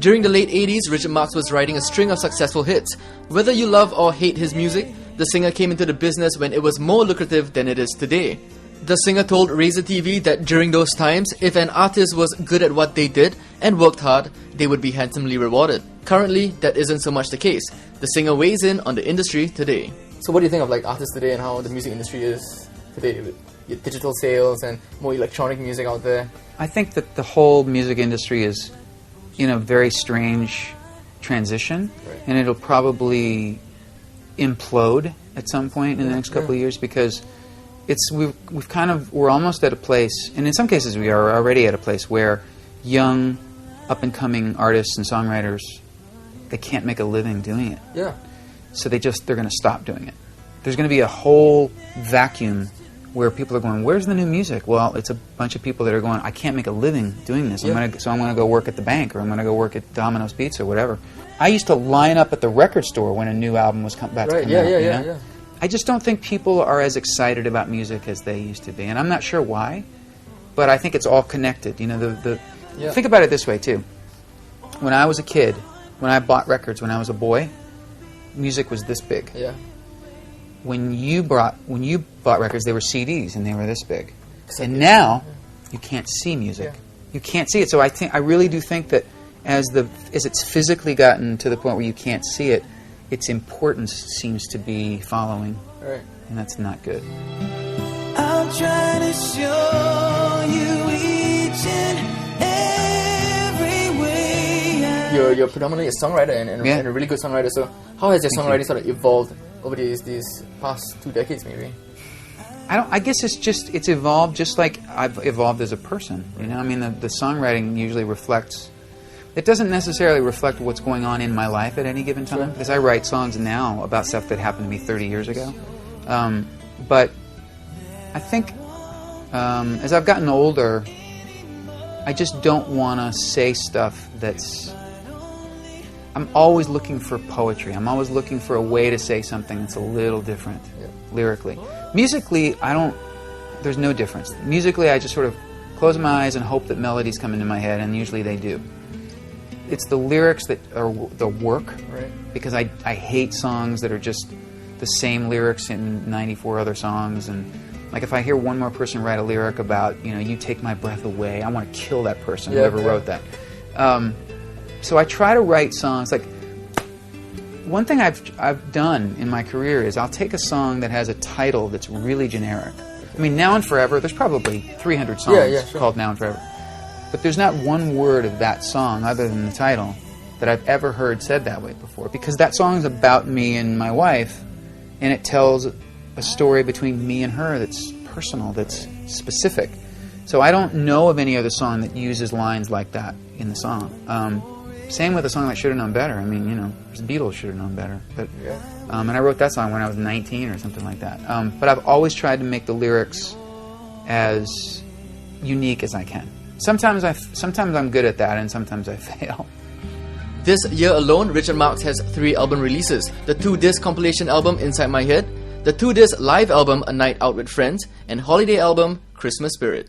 During the late 80s, Richard Marx was writing a string of successful hits. Whether you love or hate his music, the singer came into the business when it was more lucrative than it is today. The singer told Razor TV that during those times, if an artist was good at what they did and worked hard, they would be handsomely rewarded. Currently, that isn't so much the case. The singer weighs in on the industry today. So what do you think of like artists today and how the music industry is today with digital sales and more electronic music out there? I think that the whole music industry is in a very strange transition, and it'll probably implode at some point in the next couple of years, because we're almost at a place, and in some cases we are already at a place where young up and coming artists and songwriters, they can't make a living doing it. Yeah. So they're going to stop doing it. There's going to be a whole vacuum where people are going, where's the new music? Well, it's a bunch of people that are going, I can't make a living doing this, so I'm going to go work at the bank, or I'm going to go work at Domino's Pizza or whatever. I used to line up at the record store when a new album was about to come out. Yeah. I just don't think people are as excited about music as they used to be, and I'm not sure why, but I think it's all connected. You know, think about it this way too. When I was a kid, when I bought records when I was a boy, music was this big. Yeah. When you bought records, they were CDs and they were this big. And now you can't see music. Yeah. You can't see it. So I really do think that as it's physically gotten to the point where you can't see it, its importance seems to be following. Right. And that's not good. I'm trying to show you each and every way. You're predominantly a songwriter and a really good songwriter. So how has your songwriting sort of evolved over these past 2 decades, maybe? I guess it's evolved just like I've evolved as a person. You know, I mean, the songwriting usually reflects. It doesn't necessarily reflect what's going on in my life at any given time, because I write songs now about stuff that happened to me 30 years ago. But I think as I've gotten older, I just don't want to say stuff that's... I'm always looking for poetry. I'm always looking for a way to say something that's a little different lyrically. Musically, there's no difference. Musically, I just sort of close my eyes and hope that melodies come into my head, and usually they do. It's the lyrics that are the work, because I hate songs that are just the same lyrics in 94 other songs. And like if I hear one more person write a lyric about, you know, you take my breath away, I want to kill that person, whoever wrote that. So I try to write songs. Like one thing I've done in my career is I'll take a song that has a title that's really generic. I mean, Now and Forever, there's probably 300 songs called Now and Forever. But there's not one word of that song other than the title that I've ever heard said that way before. Because that song is about me and my wife, and it tells a story between me and her that's personal, that's specific. So I don't know of any other song that uses lines like that in the song. Same with a song like Should Have Known Better. I mean, you know, the Beatles should have known better. But and I wrote that song when I was 19 or something like that. But I've always tried to make the lyrics as unique as I can. Sometimes I'm good at that, and sometimes I fail. This year alone, Richard Marx has 3 album releases. The 2-disc compilation album, Inside My Head, the 2-disc live album, A Night Out with Friends, and holiday album, Christmas Spirit.